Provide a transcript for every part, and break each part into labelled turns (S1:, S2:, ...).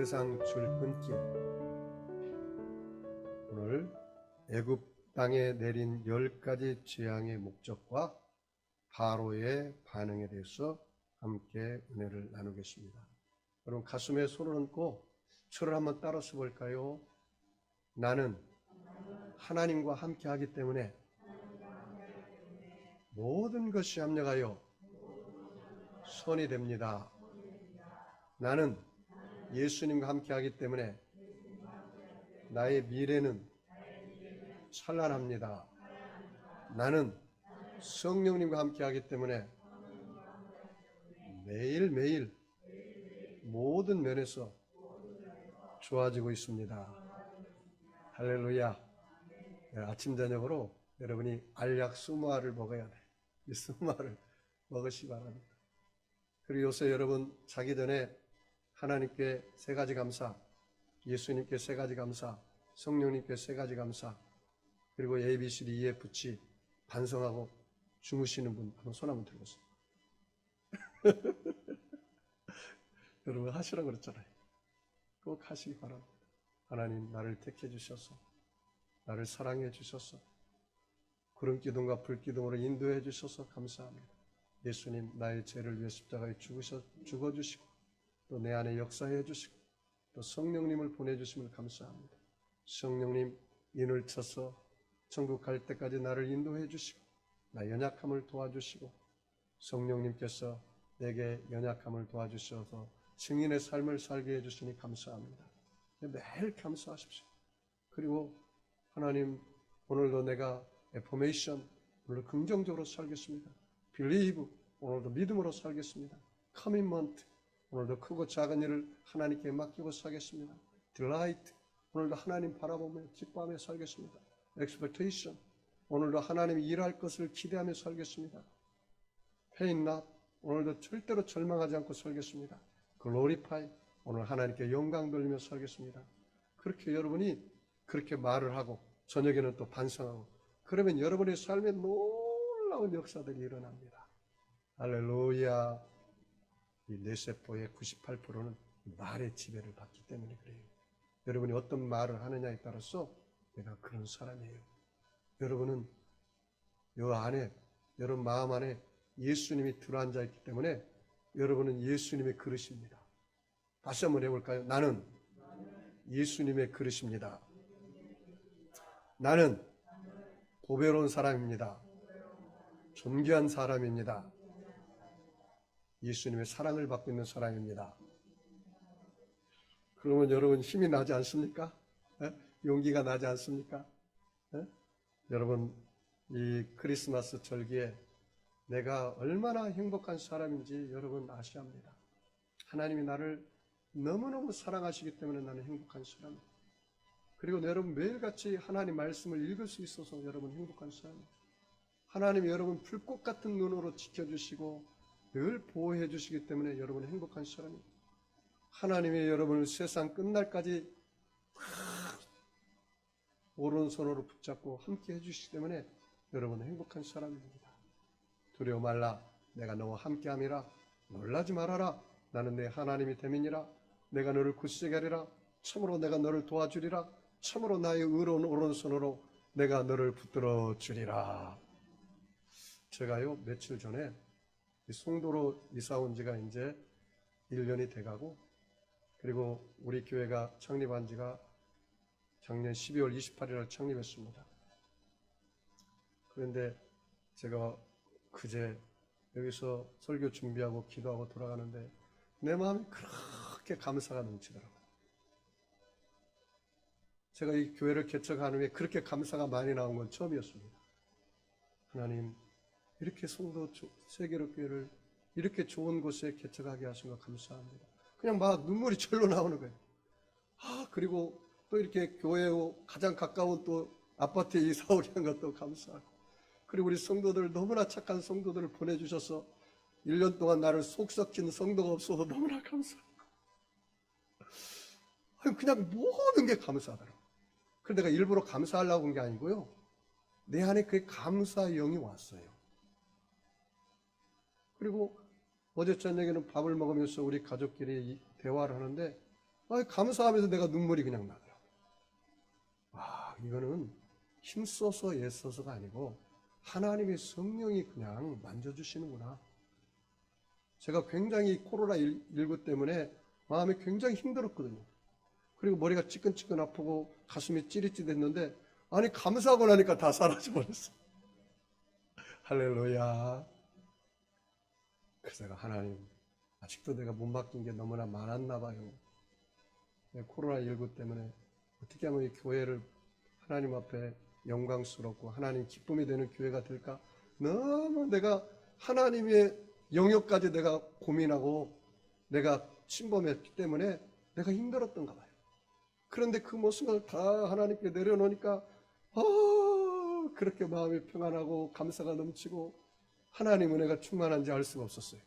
S1: 세상 줄 끊기. 오늘 애굽 땅에 내린 10가지 재앙의 목적과 바로의 반응에 대해서 함께 은혜를 나누겠습니다. 여러분 가슴에 손을 얹고 주를 한번 따라서 볼까요? 나는 하나님과 함께 하기 때문에 모든 것이 합력하여 선이 됩니다. 나는 예수님과 함께 하기 때문에 나의 미래는 찬란합니다. 나는 성령님과 함께 하기 때문에 매일매일 모든 면에서 좋아지고 있습니다. 할렐루야. 아침 저녁으로 여러분이 알약 20알을 먹어야 돼. 이 20알을 먹으시기 바랍니다. 그리고 요새 여러분 자기 전에 하나님께 3가지 감사, 예수님께 3가지 감사, 성령님께 3가지 감사, 그리고 ABCD, EFG 반성하고 주무시는 분 한번 손 한번 들어보세요. 여러분 하시라고 그랬잖아요. 꼭 하시기 바랍니다. 하나님 나를 택해 주셔서 나를 사랑해 주셔서 구름 기둥과 불 기둥으로 인도해 주셔서 감사합니다. 예수님 나의 죄를 위해 십자가에 죽어주시고 또 내 안에 역사해 주시고 또 성령님을 보내주심을 감사합니다. 성령님 인을 쳐서 천국 갈 때까지 나를 인도해 주시고 나 연약함을 도와주시고 성령님께서 내게 연약함을 도와주셔서 증인의 삶을 살게 해주시니 감사합니다. 매일 감사하십시오. 그리고 하나님 오늘도 내가 애포메이션 오늘도 긍정적으로 살겠습니다. Believe 오늘도 믿음으로 살겠습니다. Commitment 오늘도 크고 작은 일을 하나님께 맡기고 살겠습니다. Delight 오늘도 하나님 바라보며 기뻐하며 살겠습니다. Expectation 오늘도 하나님이 일할 것을 기대하며 살겠습니다. Pain not 오늘도 절대로 절망하지 않고 살겠습니다. Glorify 오늘 하나님께 영광 돌리며 살겠습니다. 그렇게 여러분이 그렇게 말을 하고 저녁에는 또 반성하고 그러면 여러분의 삶에 놀라운 역사들이 일어납니다. 할렐루야. 이 뇌세포의 98%는 말의 지배를 받기 때문에 그래요. 여러분이 어떤 말을 하느냐에 따라서 내가 그런 사람이에요. 여러분은 여 안에 여러분 마음 안에 예수님이 들어앉아 있기 때문에 여러분은 예수님의 그릇입니다. 다시 한번 해볼까요? 나는 예수님의 그릇입니다. 나는 보배로운 사람입니다. 존귀한 사람입니다. 예수님의 사랑을 받고 있는 사람입니다. 그러면 여러분 힘이 나지 않습니까? 용기가 나지 않습니까? 여러분 이 크리스마스 절기에 내가 얼마나 행복한 사람인지 여러분 아셔야 합니다. 하나님이 나를 너무너무 사랑하시기 때문에 나는 행복한 사람입니다. 그리고 여러분 매일같이 하나님 말씀을 읽을 수 있어서 여러분 행복한 사람입니다. 하나님이 여러분 불꽃 같은 눈으로 지켜주시고 늘 보호해 주시기 때문에 여러분은 행복한 사람입니다. 하나님이 여러분을 세상 끝날까지 오른손으로 붙잡고 함께 해주시기 때문에 여러분은 행복한 사람입니다. 두려워 말라. 내가 너와 함께함이라. 놀라지 말아라. 나는 내 하나님이 됨이니라. 내가 너를 굳세게 하리라. 참으로 내가 너를 도와주리라. 참으로 나의 의로운 오른손으로 내가 너를 붙들어 주리라. 제가요 며칠 전에 송도로 이사 온 지가 이제 1년이 돼가고 그리고 우리 교회가 창립한 지가 작년 12월 28일 창립했습니다. 그런데 제가 그제 여기서 설교 준비하고 기도하고 돌아가는데 내 마음이 그렇게 감사가 넘치더라고요. 제가 이 교회를 개척한 후에 그렇게 감사가 많이 나온 건 처음이었습니다. 하나님 이렇게 성도 세계로 교회를 이렇게 좋은 곳에 개척하게 하신 거 감사합니다. 그냥 막 눈물이 절로 나오는 거예요. 그리고 또 이렇게 교회에 가장 가까운 또 아파트에 이사 오게 한 것도 감사하고 그리고 우리 성도들 너무나 착한 성도들을 보내주셔서 1년 동안 나를 속 썩힌 성도가 없어서 너무나 감사하고 그냥 모든 게 감사하더라고요. 그래서 내가 일부러 감사하려고 한 게 아니고요. 내 안에 그 감사의 영이 왔어요. 그리고 어제 저녁에는 밥을 먹으면서 우리 가족끼리 대화를 하는데 감사하면서 내가 눈물이 그냥 나더라고요. 이거는 힘써서 애써서가 아니고 하나님의 성령이 그냥 만져주시는구나. 제가 굉장히 코로나19 때문에 마음이 굉장히 힘들었거든요. 그리고 머리가 찌끈찌끈 아프고 가슴이 찌릿찌릿했는데 감사하고 나니까 다 사라져버렸어. 할렐루야. 그래서 제가 하나님, 아직도 내가 못 맡긴 게 너무나 많았나 봐요. 코로나19 때문에 어떻게 하면 이 교회를 하나님 앞에 영광스럽고 하나님 기쁨이 되는 교회가 될까? 너무 내가 하나님의 영역까지 내가 고민하고 내가 침범했기 때문에 내가 힘들었던가 봐요. 그런데 그 모습을 다 하나님께 내려놓으니까 그렇게 마음이 평안하고 감사가 넘치고 하나님 은혜가 충만한지 알 수가 없었어요.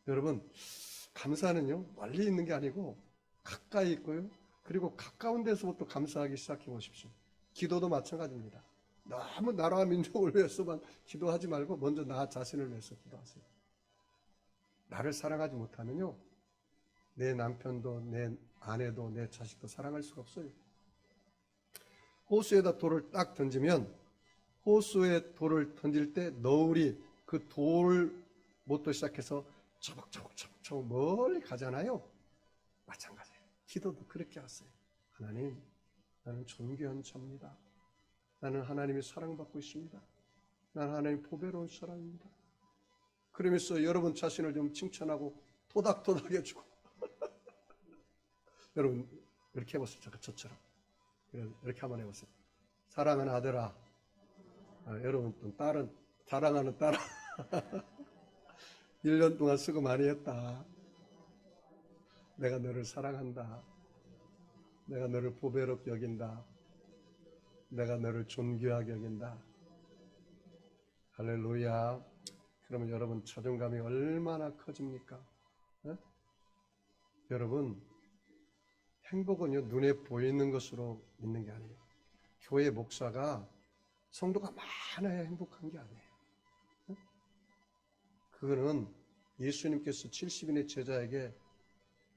S1: 여러분, 감사는요 멀리 있는 게 아니고 가까이 있고요, 그리고 가까운 데서부터 감사하기 시작해 보십시오. 기도도 마찬가지입니다. 너무 나라와 민족을 위해서만 기도하지 말고 먼저 나 자신을 위해서 기도하세요. 나를 사랑하지 못하면요 내 남편도 내 아내도 내 자식도 사랑할 수가 없어요. 호수에다 돌을 딱 던지면 호수에 돌을 던질 때 너울이 그 돌못도 시작해서 처벅처벅 멀리 가잖아요. 마찬가지예요. 기도도 그렇게 하세요. 하나님, 나는 존귀한 자입니다. 나는 하나님의 사랑받고 있습니다. 나는 하나님 보배로운 사람입니다. 그러면서 여러분 자신을 좀 칭찬하고 토닥토닥 해주고 여러분 이렇게 해보세요. 저처럼 이렇게 한번 해보세요. 사랑하는 아들아, 여러분 또 딸은 사랑하는 딸아 1년 동안 수고 많이 했다. 내가 너를 사랑한다. 내가 너를 보배롭게 여긴다. 내가 너를 존귀하게 여긴다. 할렐루야. 그러면 여러분 자존감이 얼마나 커집니까? 여러분, 행복은요 눈에 보이는 것으로 있는 게 아니에요. 교회 목사가 성도가 많아야 행복한 게 아니에요. 그거는 예수님께서 70인의 제자에게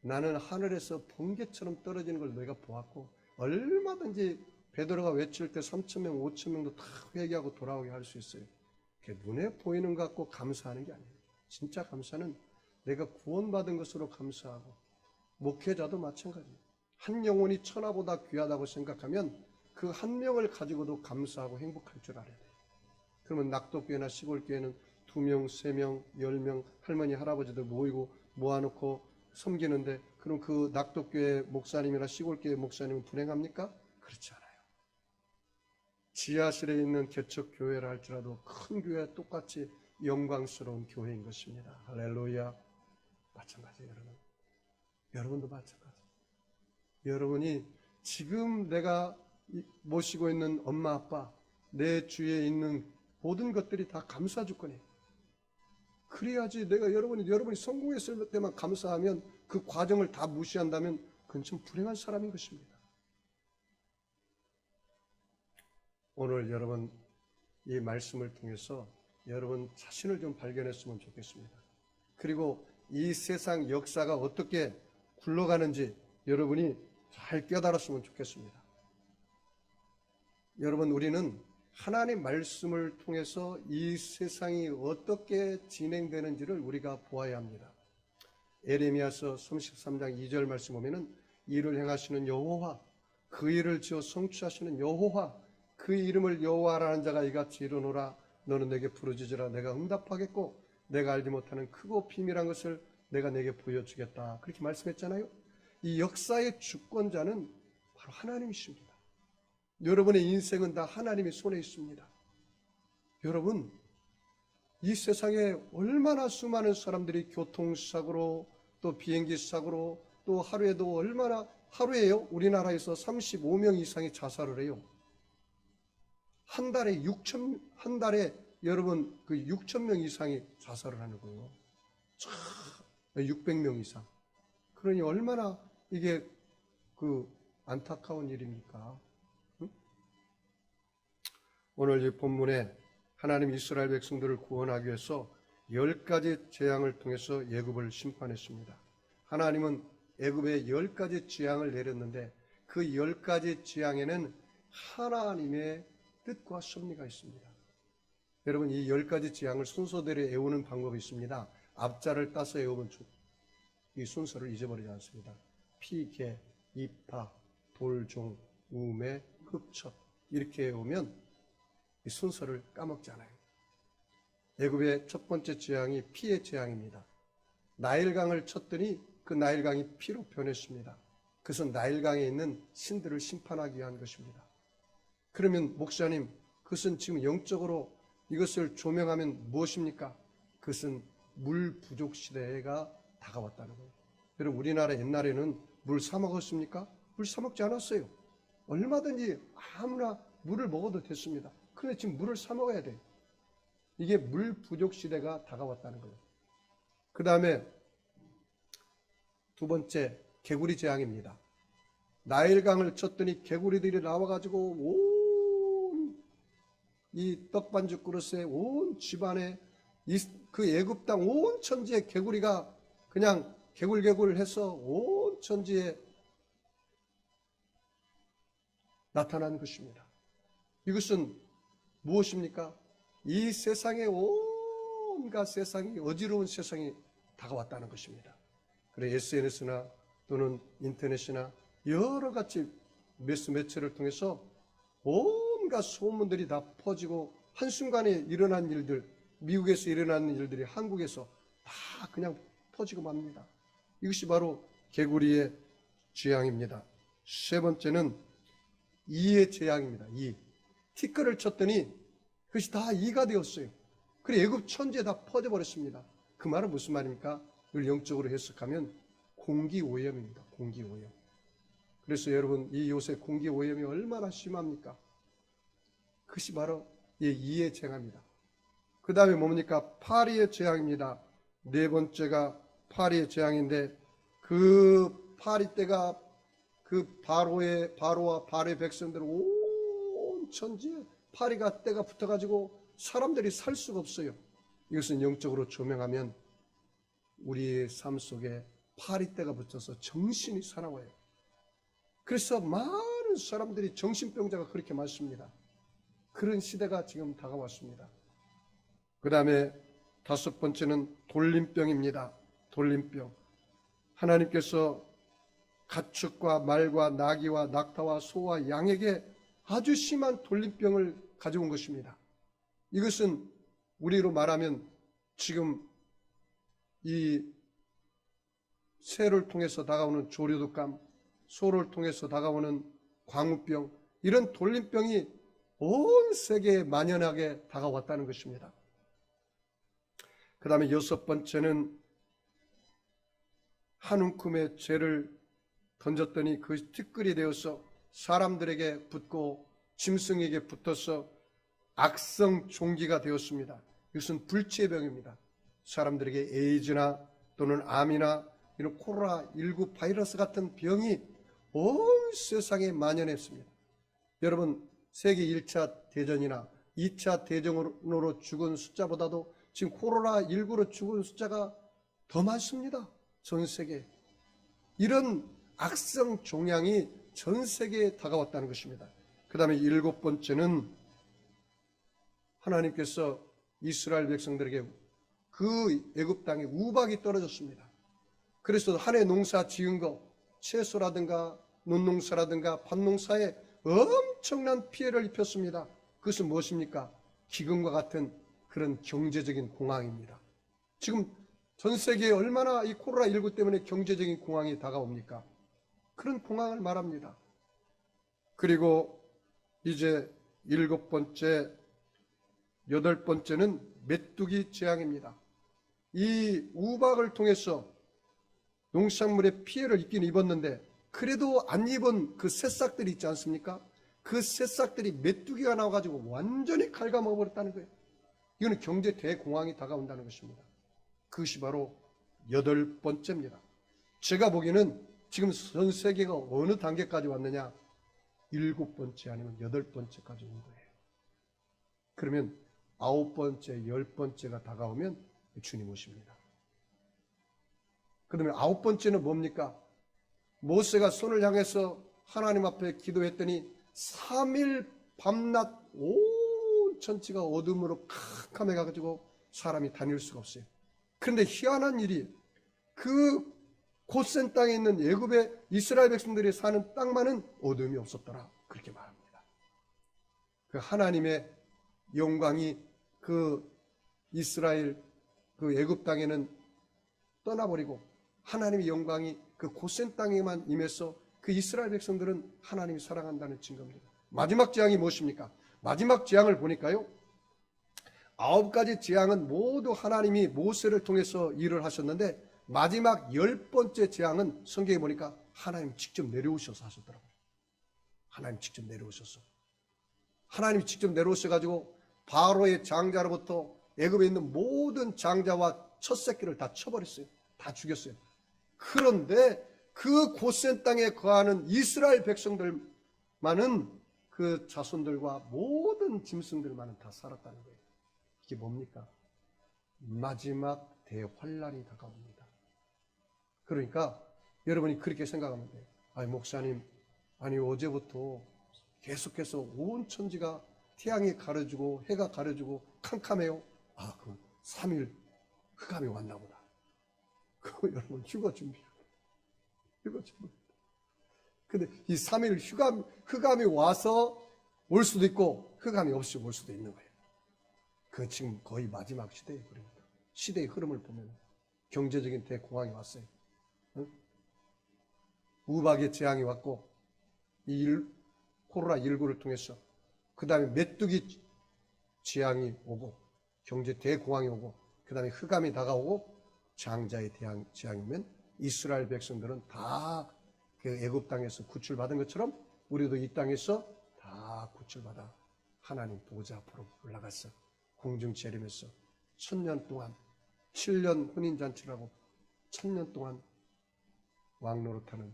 S1: 나는 하늘에서 번개처럼 떨어지는 걸 너희가 보았고, 얼마든지 베드로가 외칠 때 3,000명, 5,000명도 다 회개하고 돌아오게 할 수 있어요. 눈에 보이는 것 갖고 감사하는 게 아니에요. 진짜 감사는 내가 구원받은 것으로 감사하고, 목회자도 마찬가지예요. 한 영혼이 천하보다 귀하다고 생각하면 그 한 명을 가지고도 감사하고 행복할 줄 알아야 돼요. 그러면 낙도교회나 시골교회는 2명, 3명, 10명 할머니, 할아버지들 모이고 모아놓고 섬기는데, 그럼 그 낙도교회 목사님이나 시골교회 목사님은 불행합니까? 그렇지 않아요. 지하실에 있는 개척교회라 할지라도 큰 교회 똑같이 영광스러운 교회인 것입니다. 할렐루야. 마찬가지예요, 여러분. 여러분도 마찬가지. 여러분이 지금 내가 모시고 있는 엄마, 아빠, 내 주위에 있는 모든 것들이 다 감사 주권이에요. 그래야지 내가 여러분이 성공했을 때만 감사하면, 그 과정을 다 무시한다면 그건 참 불행한 사람인 것입니다. 오늘 여러분 이 말씀을 통해서 여러분 자신을 좀 발견했으면 좋겠습니다. 그리고 이 세상 역사가 어떻게 굴러가는지 여러분이 잘 깨달았으면 좋겠습니다. 여러분, 우리는 하나님 말씀을 통해서 이 세상이 어떻게 진행되는지를 우리가 보아야 합니다. 에레미야서 33장 2절 말씀 보면은 일을 행하시는 여호와, 그 일을 지어 성취하시는 여호와, 그 이름을 여호와라는 자가 이같이 이르노라. 너는 내게 부르짖으라. 내가 응답하겠고 내가 알지 못하는 크고 비밀한 것을 내가 내게 보여주겠다. 그렇게 말씀했잖아요. 이 역사의 주권자는 바로 하나님이십니다. 여러분의 인생은 다 하나님의 손에 있습니다. 여러분, 이 세상에 얼마나 수많은 사람들이 교통사고로, 또 비행기 사고로, 또 하루에도 하루에요 우리나라에서 35명 이상이 자살을 해요. 한 달에 여러분 그 6,000명 이상이 자살을 하는 거예요. 600명 이상. 그러니 얼마나 이게 그 안타까운 일입니까? 응? 오늘 이 본문에 하나님 이스라엘 백성들을 구원하기 위해서 10가지 재앙을 통해서 애굽을 심판했습니다. 하나님은 애굽에 10가지 재앙을 내렸는데 그 10가지 재앙에는 하나님의 뜻과 섭리가 있습니다. 여러분, 이 10가지 재앙을 순서대로 외우는 방법이 있습니다. 앞자를 따서 외우면 이 순서를 잊어버리지 않습니다. 피, 개, 이파, 돌종, 우매, 흑첩 이렇게 외우면 이 순서를 까먹지 않아요. 애굽의 첫 번째 재앙이 피의 재앙입니다. 나일강을 쳤더니 그 나일강이 피로 변했습니다. 그것은 나일강에 있는 신들을 심판하기 위한 것입니다. 그러면 목사님, 그것은 지금 영적으로 이것을 조명하면 무엇입니까? 그것은 물 부족 시대가 다가왔다는 거예요. 여러분, 우리나라 옛날에는 물 사 먹었습니까? 물 사 먹지 않았어요. 얼마든지 아무나 물을 먹어도 됐습니다. 그런데 지금 물을 사 먹어야 돼요. 이게 물 부족 시대가 다가왔다는 거예요. 그 다음에 두 번째, 개구리 재앙입니다. 나일강을 쳤더니 개구리들이 나와가지고 온 이 떡반죽 그릇에 온 집안에 그 애굽 땅 온 천지에 개구리가 그냥 개굴개굴 해서 온 천지에 나타난 것입니다. 이것은 무엇입니까? 이 세상에 온갖 세상이 어지러운 세상이 다가왔다는 것입니다. 그래 SNS나 또는 인터넷이나 여러 가지 매체를 통해서 온갖 소문들이 다 퍼지고 한순간에 일어난 일들, 미국에서 일어나는 일들이 한국에서 다 그냥 퍼지고 맙니다. 이것이 바로 개구리의 재앙입니다. 세 번째는 이의 재앙입니다. 이. 티끌을 쳤더니 그것이 다 이가 되었어요. 그래 애굽 천지에 다 퍼져버렸습니다. 그 말은 무슨 말입니까? 이걸 영적으로 해석하면 공기오염입니다. 공기오염. 그래서 여러분, 이 요새 공기오염이 얼마나 심합니까? 그것이 바로 이 이의 재앙입니다. 그 다음에 뭡니까? 파리의 재앙입니다. 네 번째가 파리의 재앙인데 그 파리 때가 그 바로와 바로의 백성들은 온 천지에 파리가 때가 붙어가지고 사람들이 살 수가 없어요. 이것은 영적으로 조명하면 우리의 삶 속에 파리 때가 붙어서 정신이 사나워요. 그래서 많은 사람들이 정신병자가 그렇게 많습니다. 그런 시대가 지금 다가왔습니다. 그 다음에 다섯 번째는 돌림병입니다. 돌림병. 하나님께서 가축과 말과 나귀와 낙타와 소와 양에게 아주 심한 돌림병을 가져온 것입니다. 이것은 우리로 말하면 지금 이 새를 통해서 다가오는 조류독감, 소를 통해서 다가오는 광우병, 이런 돌림병이 온 세계에 만연하게 다가왔다는 것입니다. 그 다음에 여섯 번째는 한 움큼의 죄를 던졌더니 그 티끌이 되어서 사람들에게 붙고 짐승에게 붙어서 악성 종기가 되었습니다. 이것은 불치의 병입니다. 사람들에게 에이즈나 또는 암이나 이런 코로나19 바이러스 같은 병이 온 세상에 만연했습니다. 여러분, 세계 1차 대전이나 2차 대전으로 죽은 숫자보다도 지금 코로나19로 죽은 숫자가 더 많습니다. 전 세계에. 이런 악성 종양이 전 세계에 다가왔다는 것입니다. 그 다음에 일곱 번째는 하나님께서 이스라엘 백성들에게 그 애굽 땅에 우박이 떨어졌습니다. 그래서 한 해 농사 지은 거, 채소라든가 논농사라든가 밭농사에 엄청난 피해를 입혔습니다. 그것은 무엇입니까? 기근과 같은 그런 경제적인 공황입니다. 지금 전 세계에 얼마나 이 코로나19 때문에 경제적인 공황이 다가옵니까? 그런 공황을 말합니다. 그리고 이제 일곱 번째, 여덟 번째는 메뚜기 재앙입니다. 이 우박을 통해서 농작물에 피해를 입긴 입었는데 그래도 안 입은 그 새싹들이 있지 않습니까? 그 새싹들이 메뚜기가 나와가지고 완전히 갉아먹어버렸다는 거예요. 이거는 경제 대공황이 다가온다는 것입니다. 그것이 바로 여덟 번째입니다. 제가 보기에는 지금 전 세계가 어느 단계까지 왔느냐? 일곱 번째 아니면 여덟 번째까지 온 거예요. 그러면 아홉 번째, 열 번째가 다가오면 주님 오십니다. 그러면 아홉 번째는 뭡니까? 모세가 손을 향해서 하나님 앞에 기도했더니 3일 밤낮 온 천지가 어둠으로 캄캄해가지고 사람이 다닐 수가 없어요. 그런데 희한한 일이 그 고센 땅에 있는 애굽의 이스라엘 백성들이 사는 땅만은 어둠이 없었더라. 그렇게 말합니다. 그 하나님의 영광이 그 이스라엘 그 애굽 땅에는 떠나버리고 하나님의 영광이 그 고센 땅에만 임해서 그 이스라엘 백성들은 하나님이 사랑한다는 증거입니다. 마지막 재앙이 무엇입니까? 마지막 재앙을 보니까요, 9가지 재앙은 모두 하나님이 모세를 통해서 일을 하셨는데 마지막 10번째 재앙은 성경에 보니까 하나님 직접 내려오셔서 하셨더라고요. 하나님 직접 내려오셔서. 하나님이 직접 내려오셔가지고 바로의 장자로부터 애굽에 있는 모든 장자와 첫 새끼를 다 쳐버렸어요. 다 죽였어요. 그런데 그 고센 땅에 거하는 이스라엘 백성들만은 그 자손들과 모든 짐승들만은 다 살았다는 거예요. 이게 뭡니까? 마지막 대환란이 다가옵니다. 그러니까 여러분이 그렇게 생각하면 돼요. 아니 목사님, 아니 어제부터 계속해서 온 천지가 태양이 가려주고 해가 가려주고 캄캄해요. 아, 그 3일 흑암이 왔나 보다. 그거 여러분 휴가 준비해요. 휴가 준비. 근데 이 3일 흑암이 와서 올 수도 있고 흑암이 없이 올 수도 있는 거예요. 그 지금 거의 마지막 시대에 그럽니다. 시대의 흐름을 보면 경제적인 대공황이 왔어요. 응? 우박의 재앙이 왔고 코로나19를 통해서 그 다음에 메뚜기 재앙이 오고 경제 대공황이 오고 그 다음에 흑암이 다가오고 장자의 재앙이면 이스라엘 백성들은 다 그 애굽 땅에서 구출받은 것처럼 우리도 이 땅에서 다 구출받아 하나님 보좌 앞으로 올라갔어. 공중 재림에서 1000년 동안 7년 혼인잔치를 하고 1000년 동안 왕노릇하는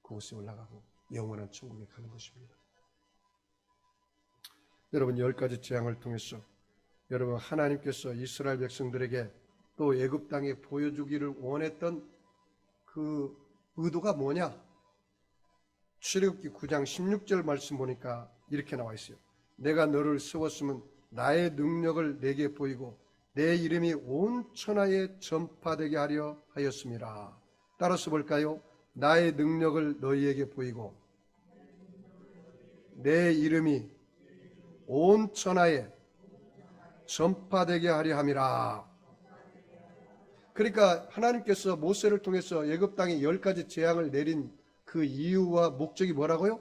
S1: 그곳에 올라가고 영원한 천국에 가는 것입니다. 여러분 10가지 재앙을 통해서 여러분 하나님께서 이스라엘 백성들에게 또 애굽 땅에 보여주기를 원했던 그 의도가 뭐냐? 출애굽기 9장 16절 말씀 보니까 이렇게 나와 있어요. 내가 너를 세웠으면 나의 능력을 내게 보이고 내 이름이 온 천하에 전파되게 하려 하였습니다. 따라서 볼까요? 나의 능력을 너희에게 보이고 내 이름이 온 천하에 전파되게 하려 함이라. 그러니까 하나님께서 모세를 통해서 애굽 땅에 10가지 재앙을 내린 그 이유와 목적이 뭐라고요?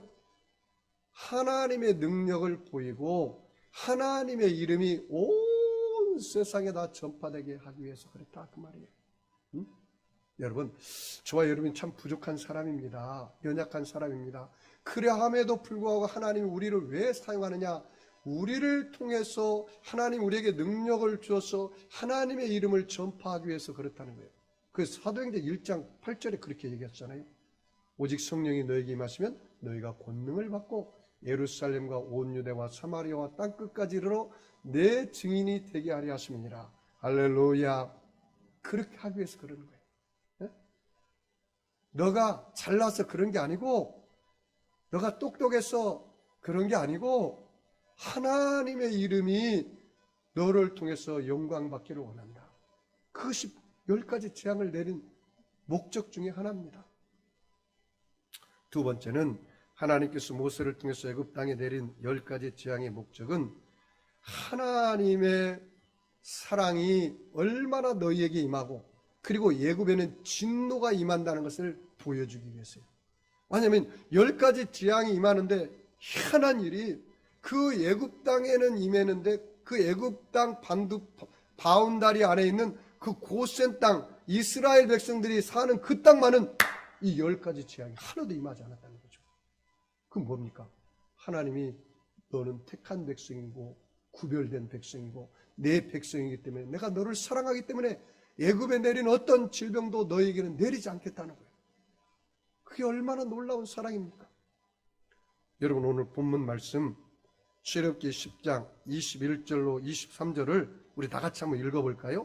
S1: 하나님의 능력을 보이고 하나님의 이름이 온 세상에 다 전파되게 하기 위해서 그랬다 그 말이에요. 응? 여러분, 저와 여러분이 참 부족한 사람입니다. 연약한 사람입니다. 그러함에도 불구하고 하나님이 우리를 왜 사용하느냐? 우리를 통해서 하나님 우리에게 능력을 주어서 하나님의 이름을 전파하기 위해서 그렇다는 거예요. 그 사도행전 1장 8절에 그렇게 얘기했잖아요. 오직 성령이 너에게 임하시면 너희가 권능을 받고 예루살렘과 온 유대와 사마리아와 땅끝까지 이르러 내 증인이 되게 하려 하심이니라. 할렐루야. 그렇게 하기 위해서 그러는 거예요. 네? 너가 잘나서 그런 게 아니고 너가 똑똑해서 그런 게 아니고 하나님의 이름이 너를 통해서 영광받기를 원한다. 그것이 10가지 재앙을 내린 목적 중에 하나입니다. 두 번째는 하나님께서 모세를 통해서 애굽 땅에 내린 10가지 재앙의 목적은 하나님의 사랑이 얼마나 너희에게 임하고 그리고 애굽에는 진노가 임한다는 것을 보여주기 위해서요. 왜냐하면 10가지 재앙이 임하는데 희한한 일이 그 애굽 땅에는 임했는데 그 애굽 땅 바운다리 안에 있는 그 고센 땅 이스라엘 백성들이 사는 그 땅만은 이 10가지 재앙이 하나도 임하지 않았다는 거죠. 그럼 뭡니까? 하나님이 너는 택한 백성이고 구별된 백성이고 내 백성이기 때문에 내가 너를 사랑하기 때문에 애굽에 내린 어떤 질병도 너에게는 내리지 않겠다는 거예요. 그게 얼마나 놀라운 사랑입니까? 여러분 오늘 본문 말씀 출애굽기 10장 21절로 23절을 우리 다 같이 한번 읽어볼까요?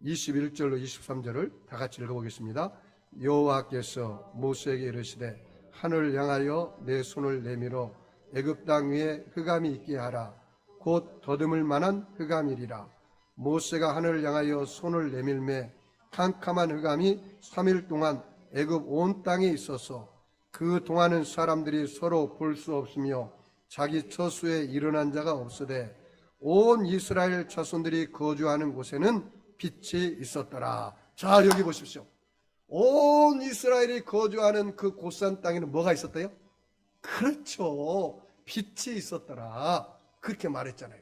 S1: 21절로 23절을 다 같이 읽어보겠습니다. 여호와께서 모세에게 이르시되 하늘을 향하여 내 손을 내밀어 애굽 땅 위에 흑암이 있게 하라. 곧 더듬을 만한 흑암이리라. 모세가 하늘을 향하여 손을 내밀매 캄캄한 흑암이 3일 동안 애굽 온 땅에 있어서 그 동안은 사람들이 서로 볼 수 없으며 자기 처소에 일어난 자가 없으되 온 이스라엘 자손들이 거주하는 곳에는 빛이 있었더라. 자, 여기 보십시오. 온 이스라엘이 거주하는 그 고산 땅에는 뭐가 있었대요? 그렇죠. 빛이 있었더라. 그렇게 말했잖아요.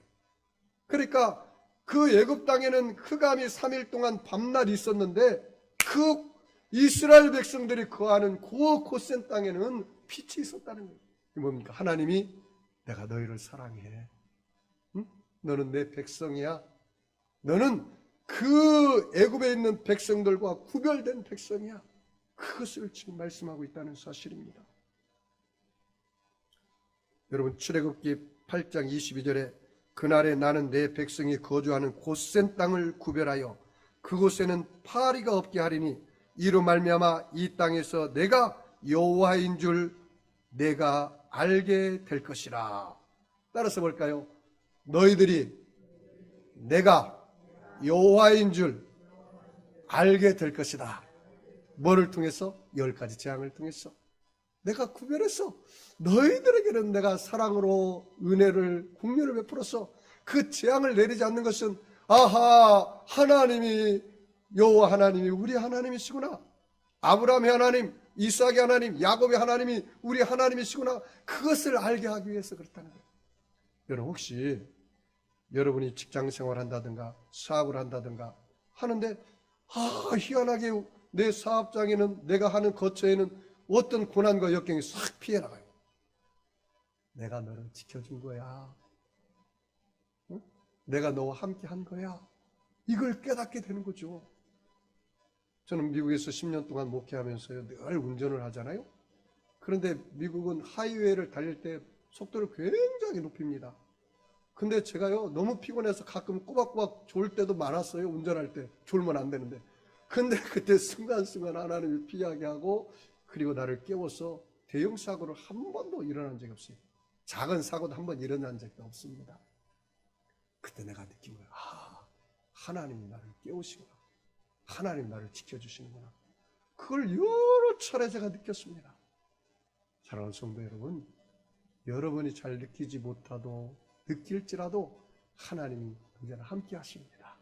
S1: 그러니까 그 애굽 땅에는 흑암이 3일 동안 밤낮 있었는데 그 이스라엘 백성들이 거하는 그 고센 땅에는 빛이 있었다는 거예요. 이게 뭡니까? 하나님이 내가 너희를 사랑해. 응? 너는 내 백성이야. 너는 그 애굽에 있는 백성들과 구별된 백성이야. 그것을 지금 말씀하고 있다는 사실입니다. 여러분, 출애굽기 8장 22절에 그날에 나는 내 백성이 거주하는 고센 땅을 구별하여 그곳에는 파리가 없게 하리니 이로 말미암아 이 땅에서 내가 여호와인 줄 내가 알게 될 것이라. 따라서 볼까요? 너희들이 내가 여호와인 줄 알게 될 것이다. 뭐를 통해서? 10가지 재앙을 통해서. 내가 구별했어. 너희들에게는 내가 사랑으로 은혜를 국률을 베풀어서 그 재앙을 내리지 않는 것은 아하, 하나님이 여호와 하나님이 우리 하나님이시구나. 아브라함의 하나님, 이삭의 하나님, 야곱의 하나님이 우리 하나님이시구나. 그것을 알게 하기 위해서 그렇다는 거예요. 여러분, 혹시 여러분이 직장생활 한다든가 사업을 한다든가 하는데 희한하게 내 사업장에는 내가 하는 거처에는 어떤 고난과 역경이 싹 피해 나가요. 내가 너를 지켜준 거야. 응? 내가 너와 함께 한 거야. 이걸 깨닫게 되는 거죠. 저는 미국에서 10년 동안 목회하면서요, 늘 운전을 하잖아요. 그런데 미국은 하이웨이를 달릴 때 속도를 굉장히 높입니다. 근데 제가요, 너무 피곤해서 가끔 꼬박꼬박 졸 때도 많았어요. 운전할 때. 졸면 안 되는데. 근데 그때 순간순간 하나님이 피하게 하고 그리고 나를 깨워서 대형 사고를 한 번도 일어난 적이 없어요. 작은 사고도 한 번 일어난 적도 없습니다. 그때 내가 느낀 거예요. 하나님이 나를 깨우시구나. 하나님 나를 지켜주시는구나. 그걸 여러 차례 제가 느꼈습니다. 사랑하는 성도 여러분, 여러분이 잘 느끼지 못하도 느낄지라도 하나님이 언제나 함께 하십니다.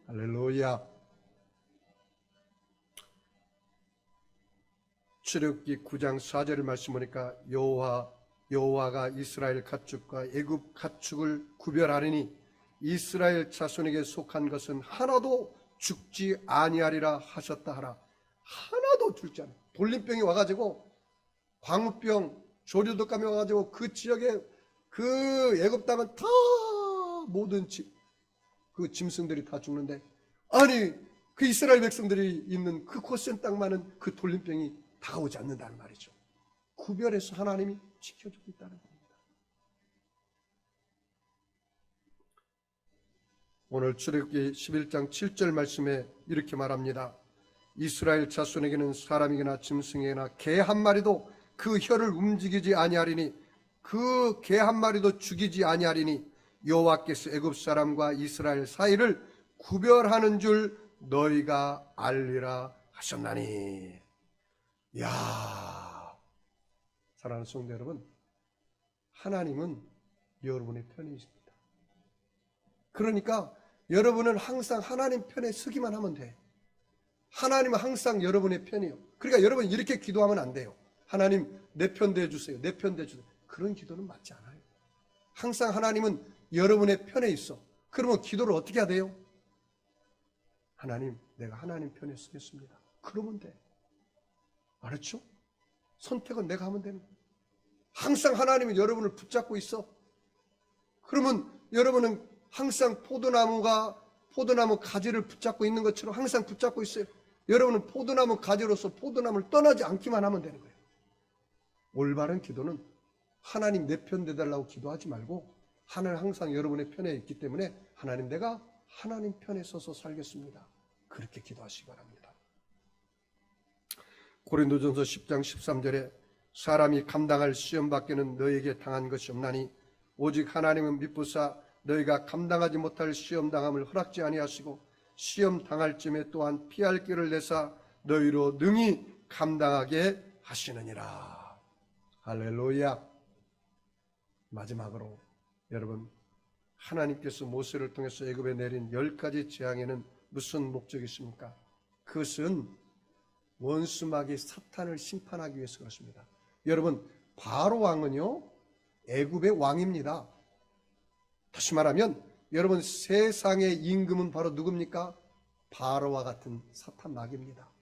S1: 할렐루야. 출애굽기 9장 4절을 말씀 보니까 여호와가 이스라엘 가축과 애굽 가축을 구별하리니 이스라엘 자손에게 속한 것은 하나도 죽지 아니하리라 하셨다 하라. 하나도 죽지 않아. 돌림병이 와가지고 광우병, 조류독감이 와가지고 그 지역에 그 애굽 땅은 다 모든 그 짐승들이 다 죽는데 아니 그 이스라엘 백성들이 있는 그 고센 땅만은 그 돌림병이 다가오지 않는다는 말이죠. 구별해서 하나님이 지켜주고 있다는 겁니다. 오늘 출애굽기 11장 7절 말씀에 이렇게 말합니다. 이스라엘 자손에게는 사람이거나 짐승이거나 개 한 마리도 그 혀를 움직이지 아니하리니 그 개 한 마리도 죽이지 아니하리니 여호와께서 애굽 사람과 이스라엘 사이를 구별하는 줄 너희가 알리라 하셨나니. 이야, 사랑하는 성도 여러분, 하나님은 여러분의 편에 있습니다. 그러니까 여러분은 항상 하나님 편에 서기만 하면 돼. 하나님은 항상 여러분의 편이에요. 그러니까 여러분 이렇게 기도하면 안 돼요. 하나님 내 편 대주세요. 내 편 대주세요. 그런 기도는 맞지 않아요. 항상 하나님은 여러분의 편에 있어. 그러면 기도를 어떻게 해야 돼요? 하나님, 내가 하나님 편에 서겠습니다. 그러면 돼. 알았죠? 선택은 내가 하면 되는 거예요. 항상 하나님은 여러분을 붙잡고 있어. 그러면 여러분은 항상 포도나무 가지를 붙잡고 있는 것처럼 항상 붙잡고 있어요. 여러분은 포도나무 가지로서 포도나무를 떠나지 않기만 하면 되는 거예요. 올바른 기도는 하나님 내 편 되달라고 기도하지 말고 하나님 항상 여러분의 편에 있기 때문에 하나님 내가 하나님 편에 서서 살겠습니다. 그렇게 기도하시기 바랍니다. 고린도전서 10장 13절에 사람이 감당할 시험 밖에는 너에게 당한 것이 없나니 오직 하나님은 미쁘사 너희가 감당하지 못할 시험 당함을 허락지 아니하시고 시험 당할 쯤에 또한 피할 길을 내사 너희로 능히 감당하게 하시느니라. 할렐루야. 마지막으로 여러분, 하나님께서 모세를 통해서 애굽에 내린 10가지 재앙에는 무슨 목적이 있습니까? 그것은 원수마귀 사탄을 심판하기 위해서 그렇습니다. 여러분, 바로 왕은요 애굽의 왕입니다. 다시 말하면 여러분, 세상의 임금은 바로 누굽니까? 바로와 같은 사탄 마귀입니다.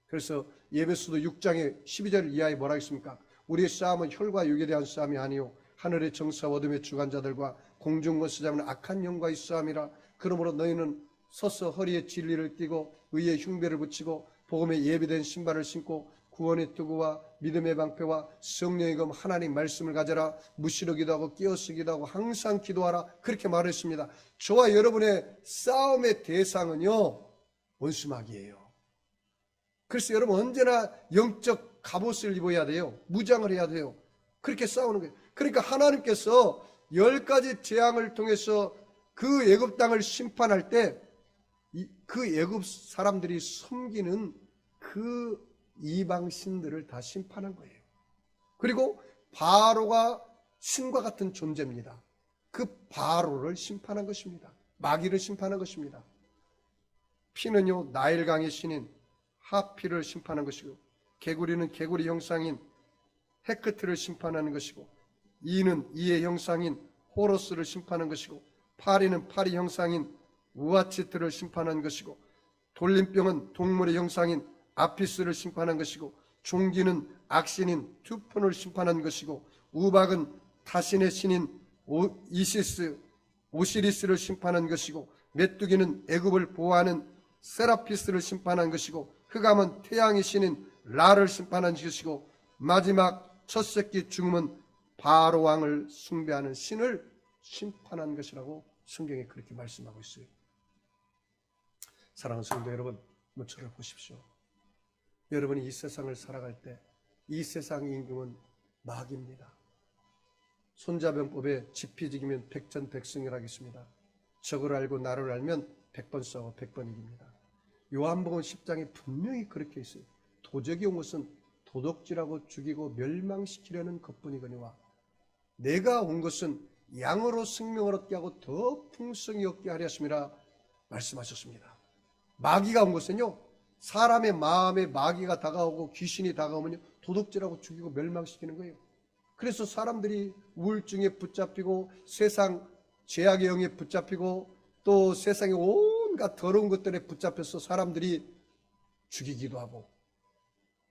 S1: 그래서 에베소서 6장의 12절 이하에 뭐라 했습니까? 우리의 싸움은 혈과 육에 대한 싸움이 아니요 하늘의 정사와 어둠의 주관자들과 공중권세 잡는 악한 영과의 싸움이라. 그러므로 너희는 서서 허리에 진리를 띠고 의의 흉배를 붙이고 복음에 예비된 신발을 신고 구원의 투구와 믿음의 방패와 성령의 검 하나님 말씀을 가져라. 무시로 기도하고 깨어서 기도하고 항상 기도하라. 그렇게 말했습니다. 저와 여러분의 싸움의 대상은요 원수마귀예요. 그래서 여러분 언제나 영적 갑옷을 입어야 돼요. 무장을 해야 돼요. 그렇게 싸우는 거예요. 그러니까 하나님께서 10가지 재앙을 통해서 그 애굽 땅을 심판할 때 그 애굽 사람들이 섬기는 그 이방 신들을 다 심판한 거예요. 그리고 바로가 신과 같은 존재입니다. 그 바로를 심판한 것입니다. 마귀를 심판한 것입니다. 피는요 나일강의 신인 하피를 심판한 것이고, 개구리는 개구리 형상인 헤크트를 심판하는 것이고, 이는 이의 형상인 호로스를 심판한 것이고, 파리는 파리 형상인 우아치트를 심판한 것이고, 돌림병은 동물의 형상인 아피스를 심판한 것이고, 종기는 악신인 투폰을 심판한 것이고, 우박은 타신의 신인 오시리스를 심판한 것이고, 메뚜기는 애굽을 보호하는 세라피스를 심판한 것이고, 흑암은 태양의 신인 라를 심판한 것이고, 마지막 첫 새끼 죽음은 바로 왕을 숭배하는 신을 심판한 것이라고 성경에 그렇게 말씀하고 있어요. 사랑하는 성도 여러분, 저를 보십시오. 여러분이 이 세상을 살아갈 때 이 세상의 임금은 마귀입니다. 손자병법에 지피지기면 백전백승이라고 했습니다. 적을 알고 나를 알면 100번 싸워 100번 이깁니다. 요한복음 10장에 분명히 그렇게 있어요. 도적이 온 것은 도둑질하고 죽이고 멸망시키려는 것뿐이거니와 내가 온 것은 양으로 생명을 얻게 하고 더 풍성히 얻게 하려 하심이라 말씀하셨습니다. 마귀가 온 것은요, 사람의 마음에 마귀가 다가오고 귀신이 다가오면 도둑질하고 죽이고 멸망시키는 거예요. 그래서 사람들이 우울증에 붙잡히고 세상 죄악의 영에 붙잡히고 또 세상의 온갖 더러운 것들에 붙잡혀서 사람들이 죽이기도 하고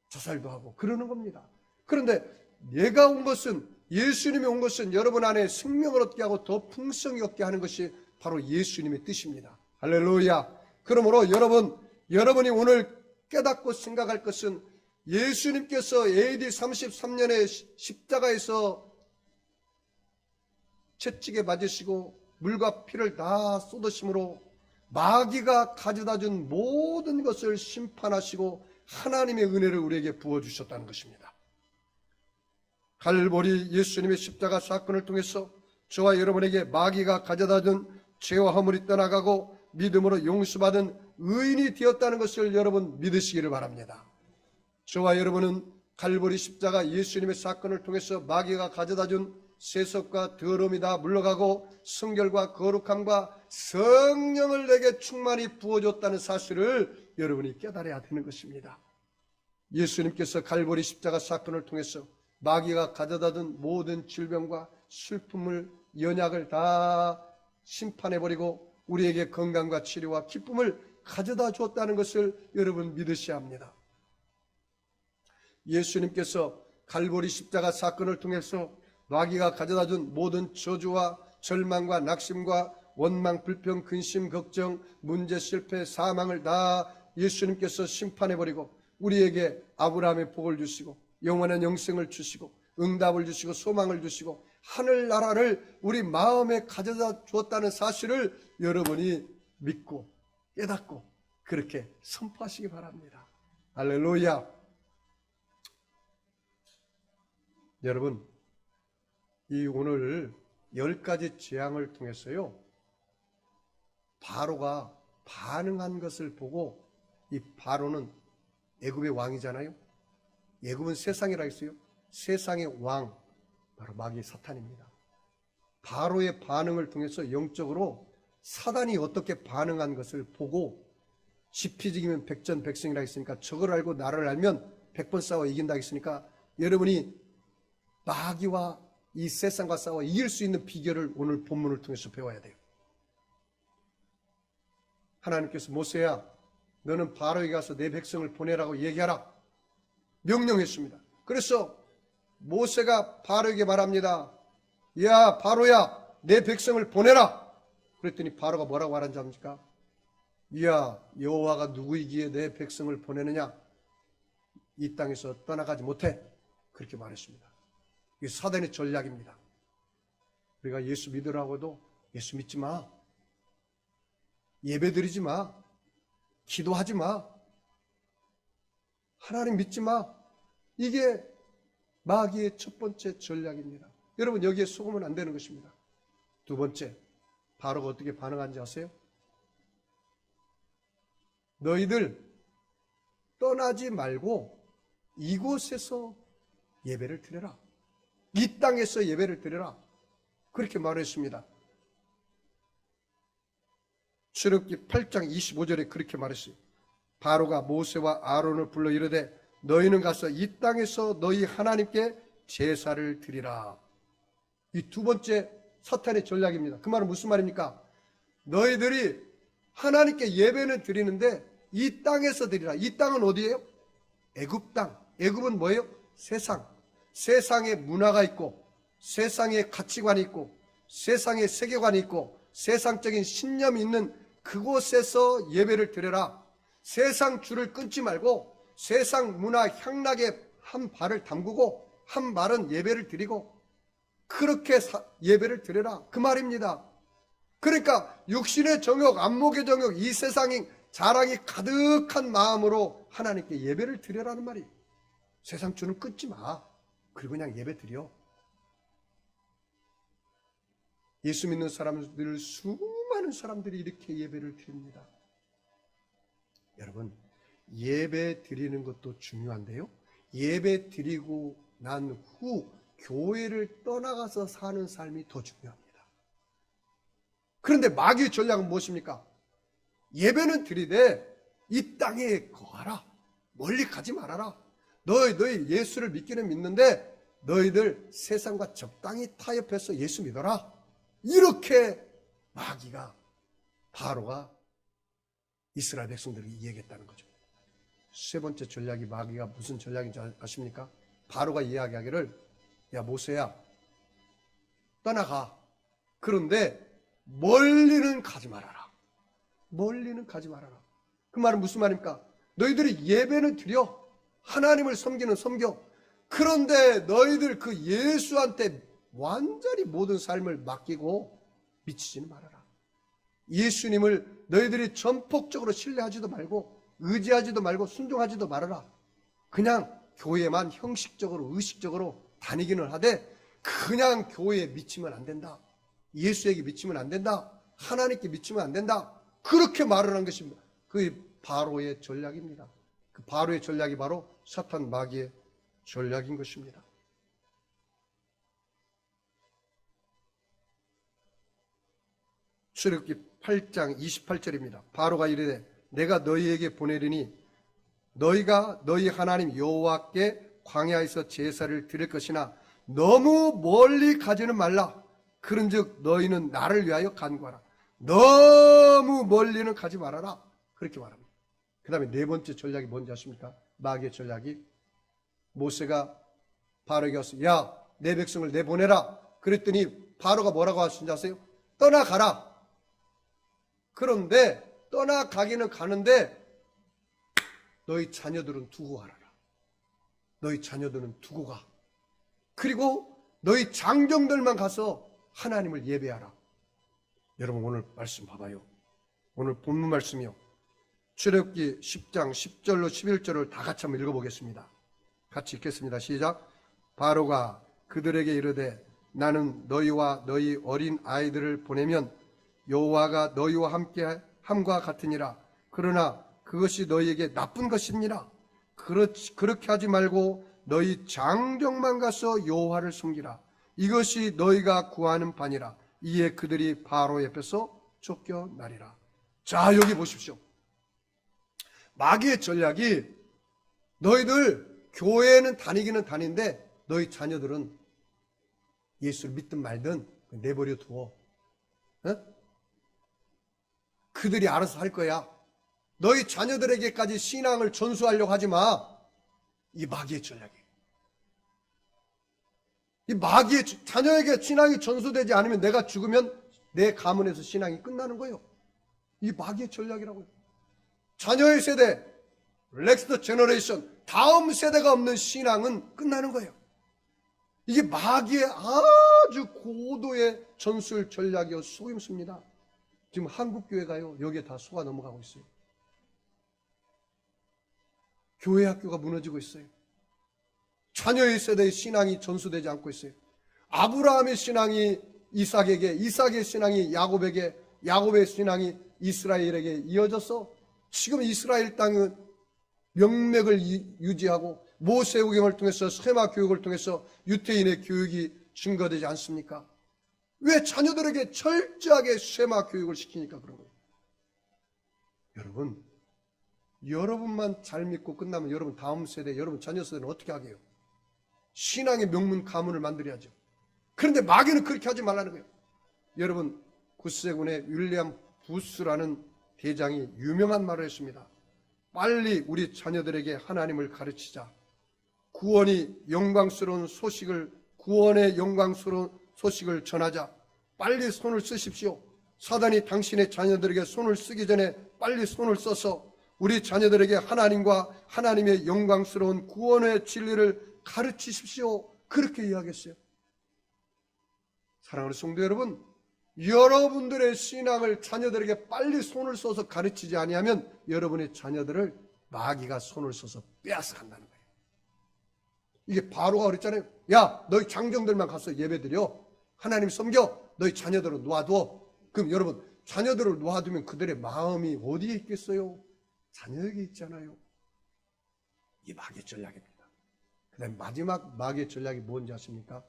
S1: 자살도 하고 그러는 겁니다. 그런데 내가 온 것은, 예수님이 온 것은 여러분 안에 생명을 얻게 하고 더 풍성히 얻게 하는 것이 바로 예수님의 뜻입니다. 할렐루야. 그러므로 여러분이 오늘 깨닫고 생각할 것은 예수님께서 AD 33년에 십자가에서 채찍에 맞으시고 물과 피를 다 쏟으심으로 마귀가 가져다 준 모든 것을 심판하시고 하나님의 은혜를 우리에게 부어주셨다는 것입니다. 갈보리 예수님의 십자가 사건을 통해서 저와 여러분에게 마귀가 가져다 준 죄와 허물이 떠나가고 믿음으로 용서받은 의인이 되었다는 것을 여러분 믿으시기를 바랍니다. 저와 여러분은 갈보리 십자가 예수님의 사건을 통해서 마귀가 가져다 준 세속과 더러움이 다 물러가고 성결과 거룩함과 성령을 내게 충만히 부어줬다는 사실을 여러분이 깨달아야 되는 것입니다. 예수님께서 갈보리 십자가 사건을 통해서 마귀가 가져다 준 모든 질병과 슬픔을, 연약을 다 심판해버리고 우리에게 건강과 치료와 기쁨을 가져다 주었다는 것을 여러분 믿으셔야 합니다. 예수님께서 갈보리 십자가 사건을 통해서 마귀가 가져다 준 모든 저주와 절망과 낙심과 원망, 불평, 근심, 걱정, 문제, 실패, 사망을 다 예수님께서 심판해버리고 우리에게 아브라함의 복을 주시고 영원한 영생을 주시고 응답을 주시고 소망을 주시고 하늘나라를 우리 마음에 가져다 주었다는 사실을 여러분이 믿고 깨닫고 그렇게 선포하시기 바랍니다. 할렐루야. 여러분, 이 오늘 10가지 재앙을 통해서요, 바로가 반응한 것을 보고, 이 바로는 애굽의 왕이잖아요. 애굽은 세상이라 했어요. 세상의 왕, 바로 마귀 사탄입니다. 바로의 반응을 통해서 영적으로 사단이 어떻게 반응한 것을 보고, 지피지기면 백전백승이라 했으니까 저걸 알고 나를 알면 100번 싸워 이긴다 했으니까, 여러분이 마귀와 이 세상과 싸워 이길 수 있는 비결을 오늘 본문을 통해서 배워야 돼요. 하나님께서 모세야, 너는 바로에게 가서 내 백성을 보내라고 얘기하라 명령했습니다. 그래서 모세가 바로에게 말합니다. 야, 바로야, 내 백성을 보내라. 그랬더니 바로가 뭐라고 말한지 압니까? 야, 여호와가 누구이기에 내 백성을 보내느냐? 이 땅에서 떠나가지 못해. 그렇게 말했습니다. 이게 사단의 전략입니다. 우리가 예수 믿으라고도 예수 믿지 마, 예배 드리지 마, 기도하지 마, 하나님 믿지 마. 이게 마귀의 첫 번째 전략입니다. 여러분, 여기에 속으면 안 되는 것입니다. 두 번째, 바로가 어떻게 반응한지 아세요? 너희들 떠나지 말고 이곳에서 예배를 드려라. 이 땅에서 예배를 드려라. 그렇게 말했습니다. 출애굽기 8장 25절에 그렇게 말했어요. 바로가 모세와 아론을 불러 이르되 너희는 가서 이 땅에서 너희 하나님께 제사를 드리라. 이 두 번째 사탄의 전략입니다. 그 말은 무슨 말입니까? 너희들이 하나님께 예배는 드리는데 이 땅에서 드리라. 이 땅은 어디예요? 애굽 땅. 애굽은 뭐예요? 세상. 세상에 문화가 있고, 세상에 가치관이 있고, 세상에 세계관이 있고, 세상적인 신념이 있는 그곳에서 예배를 드려라. 세상 줄을 끊지 말고 세상 문화 향락에 한 발을 담그고 한 발은 예배를 드리고 그렇게 예배를 드려라. 그 말입니다. 그러니까 육신의 정욕, 안목의 정욕, 이 세상의 자랑이 가득한 마음으로 하나님께 예배를 드려라는 말이에요. 세상 줄은 끊지 마. 그리고 그냥 예배 드려. 예수 믿는 사람들, 수많은 사람들이 이렇게 예배를 드립니다. 여러분, 예배 드리는 것도 중요한데요, 예배 드리고 난 후 교회를 떠나가서 사는 삶이 더 중요합니다. 그런데 마귀의 전략은 무엇입니까? 예배는 드리되 이 땅에 거하라. 멀리 가지 말아라. 너희 예수를 믿기는 믿는데 너희들 세상과 적당히 타협해서 예수 믿어라. 이렇게 마귀가, 바로가 이스라엘 백성들에게 얘기했다는 거죠. 세 번째 전략이 마귀가 무슨 전략인지 아십니까? 바로가 이야기하기를, 야, 모세야, 떠나가. 그런데 멀리는 가지 말아라. 멀리는 가지 말아라. 그 말은 무슨 말입니까? 너희들이 예배는 드려. 하나님을 섬기는 섬겨. 그런데 너희들 그 예수한테 완전히 모든 삶을 맡기고 미치지는 말아라. 예수님을 너희들이 전폭적으로 신뢰하지도 말고 의지하지도 말고 순종하지도 말아라. 그냥 교회만 형식적으로 의식적으로 다니기는 하되 그냥 교회에 미치면 안 된다. 예수에게 미치면 안 된다. 하나님께 미치면 안 된다. 그렇게 말을 한 것입니다. 그게 바로의 전략입니다. 그 바로의 전략이 바로 사탄 마귀의 전략인 것입니다. 출애굽기 8장 28절입니다. 바로가 이르되 내가 너희에게 보내리니 너희가 너희 하나님 여호와께 광야에서 제사를 드릴 것이나 너무 멀리 가지는 말라. 그런즉 너희는 나를 위하여 간구하라. 너무 멀리는 가지 말아라. 그렇게 말합니다. 그 다음에 네 번째 전략이 뭔지 아십니까? 마귀의 전략이, 모세가 바로에게 와서 야, 내 백성을 내보내라. 그랬더니 바로가 뭐라고 하신지 아세요? 떠나가라. 그런데 떠나가기는 가는데 너희 자녀들은 두고 가라. 너희 자녀들은 두고 가. 그리고 너희 장정들만 가서 하나님을 예배하라. 여러분, 오늘 말씀 봐봐요. 오늘 본문 말씀이요. 출애굽기 10장 10절로 11절을 다 같이 한번 읽어보겠습니다. 같이 읽겠습니다. 시작. 바로가 그들에게 이르되 나는 너희와 너희 어린 아이들을 보내면 여호와가 너희와 함께 함과 같으니라. 그러나 그것이 너희에게 나쁜 것이니라. 그렇게 하지 말고 너희 장정만 가서 여호와를 섬기라. 이것이 너희가 구하는 바니라. 이에 그들이 바로 옆에서 쫓겨나리라. 자, 여기 보십시오. 마귀의 전략이 너희들 교회는 다니기는 다니는데 너희 자녀들은 예수를 믿든 말든 내버려 두어. 그들이 알아서 할 거야. 너희 자녀들에게까지 신앙을 전수하려고 하지 마. 이 마귀의 전략이에요. 이 마귀의 자녀에게 신앙이 전수되지 않으면 내가 죽으면 내 가문에서 신앙이 끝나는 거예요. 이 마귀의 전략이라고요. 자녀의 세대, 넥스트 제너레이션, 다음 세대가 없는 신앙은 끝나는 거예요. 이게 마귀의 아주 고도의 전술 전략이요 속임수입니다. 지금 한국교회가요 여기에 다 속아 넘어가고 있어요. 교회 학교가 무너지고 있어요. 자녀의 세대의 신앙이 전수되지 않고 있어요. 아브라함의 신앙이 이삭에게, 이삭의 신앙이 야곱에게, 야곱의 신앙이 이스라엘에게 이어져서 지금 이스라엘 땅은 명맥을 유지하고 모세오경을 통해서 세마 교육을 통해서 유태인의 교육이 증거되지 않습니까? 왜 자녀들에게 철저하게 세마 교육을 시키니까 그런 거예요. 여러분, 여러분만 잘 믿고 끝나면 여러분 다음 세대, 여러분 자녀 세대는 어떻게 하게요? 신앙의 명문 가문을 만들어야죠. 그런데 마귀는 그렇게 하지 말라는 거예요. 여러분, 9세군의 윌리엄 부스라는 대장이 유명한 말을 했습니다. 빨리 우리 자녀들에게 하나님을 가르치자. 구원의 영광스러운 소식을 전하자. 빨리 손을 쓰십시오. 사단이 당신의 자녀들에게 손을 쓰기 전에 빨리 손을 써서 우리 자녀들에게 하나님과 하나님의 영광스러운 구원의 진리를 가르치십시오. 그렇게 이야기했어요. 사랑하는 성도 여러분, 여러분들의 신앙을 자녀들에게 빨리 손을 써서 가르치지 아니하면 여러분의 자녀들을 마귀가 손을 써서 빼앗아 간다는 거예요. 이게 바로가 그랬잖아요. 야, 너희 장정들만 가서 예배드려. 하나님 섬겨. 너희 자녀들을 놓아둬. 그럼 여러분, 자녀들을 놓아두면 그들의 마음이 어디에 있겠어요? 자녀에게 있잖아요. 이 마귀의 전략입니다. 그 다음에 마지막 마귀의 전략이 뭔지 아십니까?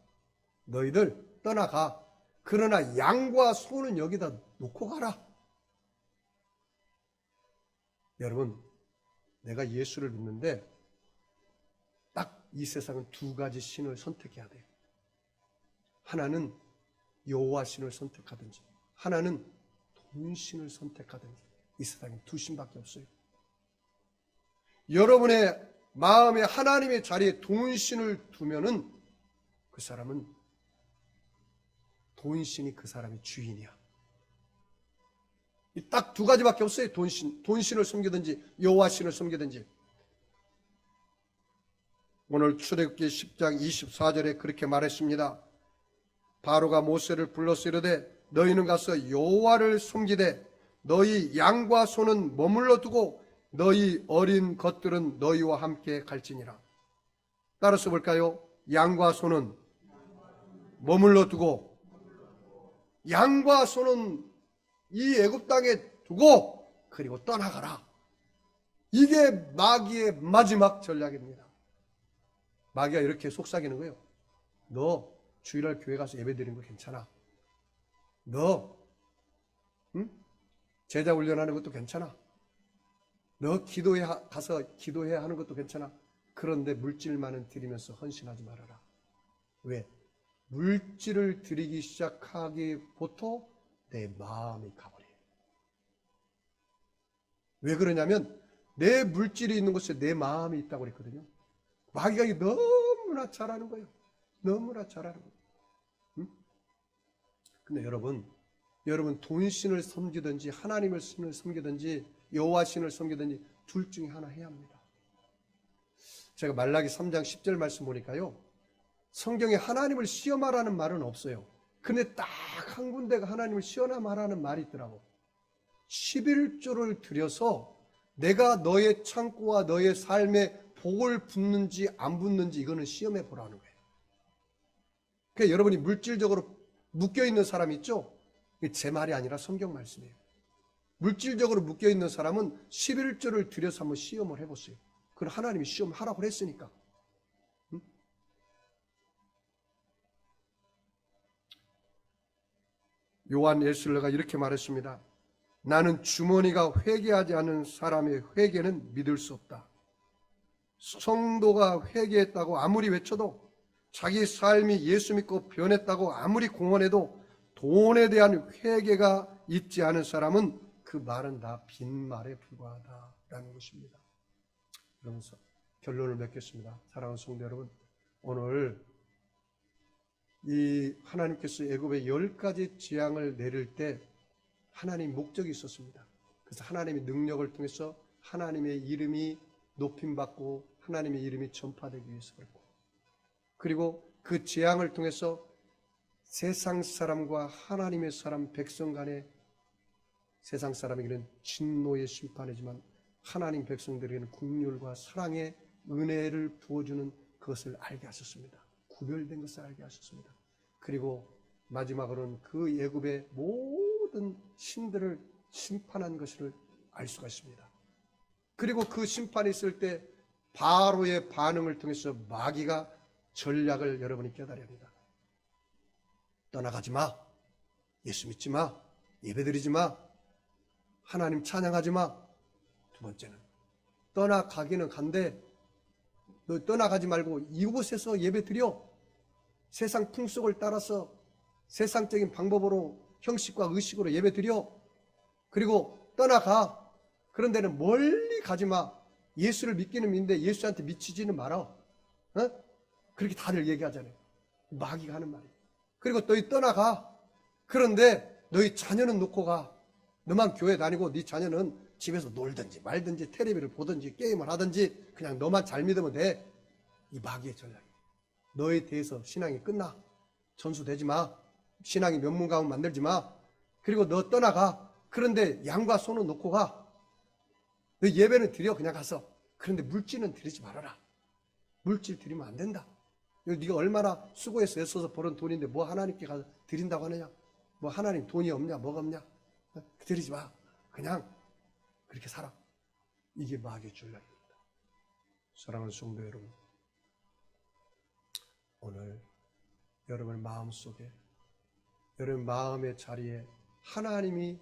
S1: 너희들 떠나가. 그러나 양과 소는 여기다 놓고 가라. 여러분, 내가 예수를 믿는데 딱 이 세상은 두 가지 신을 선택해야 돼요. 하나는 여호와 신을 선택하든지 하나는 돈 신을 선택하든지. 이 세상에 두 신밖에 없어요. 여러분의 마음에 하나님의 자리에 돈 신을 두면은 그 사람은 돈신이 그 사람의 주인이야. 딱 두 가지밖에 없어요. 돈신을 섬기든지 여호와 신을 섬기든지. 오늘 출애굽기 10장 24절에 그렇게 말했습니다. 바로가 모세를 불러서 이르되 너희는 가서 여호와를 섬기되 너희 양과 소는 머물러 두고 너희 어린 것들은 너희와 함께 갈지니라. 따라서 볼까요? 양과 소는 머물러 두고, 양과 소는 이 애굽 땅에 두고 그리고 떠나가라. 이게 마귀의 마지막 전략입니다. 마귀가 이렇게 속삭이는 거예요. 너 주일날 교회 가서 예배드리는 거 괜찮아. 너 제자 훈련하는 것도 괜찮아. 너 기도에 가서 기도해야 하는 것도 괜찮아. 그런데 물질만은 드리면서 헌신하지 말아라. 왜? 물질을 드리기 시작하기부터 내 마음이 가버려요. 왜 그러냐면 내 물질이 있는 곳에 내 마음이 있다고 그랬거든요. 마귀가 너무나 잘하는 거예요. 너무나 잘하는 거예요. 근데 여러분 돈신을 섬기든지 하나님을 신을 섬기든지 여호와 신을 섬기든지 둘 중에 하나 해야 합니다. 제가 말라기 3장 10절 말씀 보니까요, 성경에 하나님을 시험하라는 말은 없어요. 근데 딱 한 군데가 하나님을 시험하라는 말이 있더라고. 11조를 들여서 내가 너의 창고와 너의 삶에 복을 붓는지 안 붓는지 이거는 시험해 보라는 거예요. 그러니까 여러분이 물질적으로 묶여있는 사람 있죠? 이게 제 말이 아니라 성경 말씀이에요. 물질적으로 묶여있는 사람은 11조를 들여서 한번 시험을 해보세요. 그걸 하나님이 시험하라고 했으니까. 응? 요한 예술가가 이렇게 말했습니다. 나는 주머니가 회개하지 않은 사람의 회개는 믿을 수 없다. 성도가 회개했다고 아무리 외쳐도, 자기 삶이 예수 믿고 변했다고 아무리 공언해도 돈에 대한 회개가 있지 않은 사람은 그 말은 다 빈말에 불과하다라는 것입니다. 그러면서 결론을 맺겠습니다. 사랑하는 성도 여러분, 오늘 이 하나님께서 애굽에 10가지 재앙을 내릴 때 하나님 목적이 있었습니다. 그래서 하나님의 능력을 통해서 하나님의 이름이 높임받고 하나님의 이름이 전파되기 위해서 그렇고, 그리고 그 재앙을 통해서 세상 사람과 하나님의 사람, 백성 간에, 세상 사람에게는 진노의 심판이지만 하나님 백성들에게는 긍휼과 사랑의 은혜를 부어주는 그것을 알게 하셨습니다. 구별된 것을 알게 하셨습니다. 그리고 마지막으로는 그 애굽의 모든 신들을 심판한 것을 알 수가 있습니다. 그리고 그 심판이 있을 때 바로의 반응을 통해서 마귀가 전략을 여러분이 깨달아야 합니다. 떠나가지 마, 예수 믿지 마, 예배드리지 마, 하나님 찬양하지 마. 두 번째는 떠나가기는 간대, 너 떠나가지 말고 이곳에서 예배드려. 세상 풍속을 따라서 세상적인 방법으로, 형식과 의식으로 예배드려. 그리고 떠나가. 그런 데는 멀리 가지 마. 예수를 믿기는 믿는데 예수한테 미치지는 마라. 어? 그렇게 다들 얘기하잖아요. 마귀가 하는 말이에요. 그리고 너희 떠나가. 그런데 너희 자녀는 놓고 가. 너만 교회 다니고 네 자녀는 집에서 놀든지 말든지 텔레비를 보든지 게임을 하든지 그냥 너만 잘 믿으면 돼. 이 마귀의 전략이에요. 너에 대해서 신앙이 끝나. 전수되지 마. 신앙이 면문가문 만들지 마. 그리고 너 떠나가. 그런데 양과 소는 놓고 가. 너 예배는 드려, 그냥 가서. 그런데 물질은 드리지 말아라. 물질 드리면 안 된다. 네가 얼마나 수고해서 애써서 벌은 돈인데 뭐 하나님께 가서 드린다고 하느냐. 뭐 하나님 돈이 없냐, 뭐가 없냐. 드리지 마. 그냥 그렇게 살아. 이게 마귀의 전략입니다. 사랑하는 성도 여러분, 오늘 여러분 마음속에, 여러분 마음의 자리에 하나님이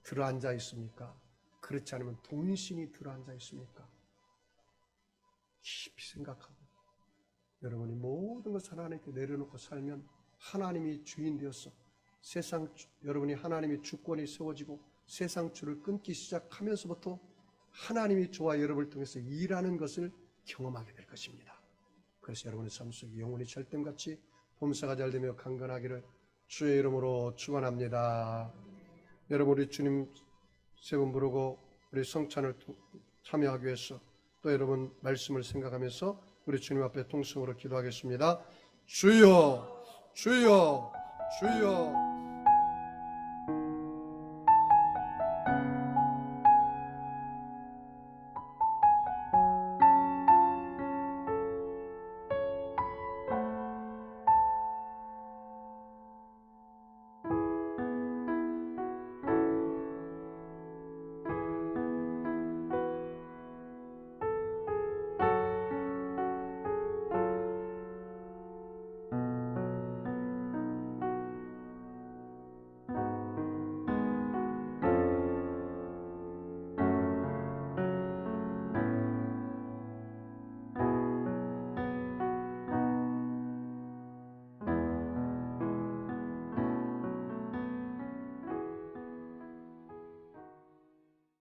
S1: 들어앉아 있습니까? 그렇지 않으면 돈신이 들어앉아 있습니까? 깊이 생각하고 여러분이 모든 것을 하나님께 내려놓고 살면 하나님이 주인 되었어. 여러분이 하나님의 주권이 세워지고 세상 줄을 끊기 시작하면서부터 하나님이 저와 여러분을 통해서 일하는 것을 경험하게 될 것입니다. 그래서 여러분의 삶 속에 영혼이 찰댐같이 봄새가 잘되며 강건하기를 주의 이름으로 축원합니다. 여러분, 우리 주님 세 번 부르고 우리 성찬을 참여하기 위해서 또 여러분 말씀을 생각하면서 우리 주님 앞에 통성으로 기도하겠습니다. 주여, 주여, 주여.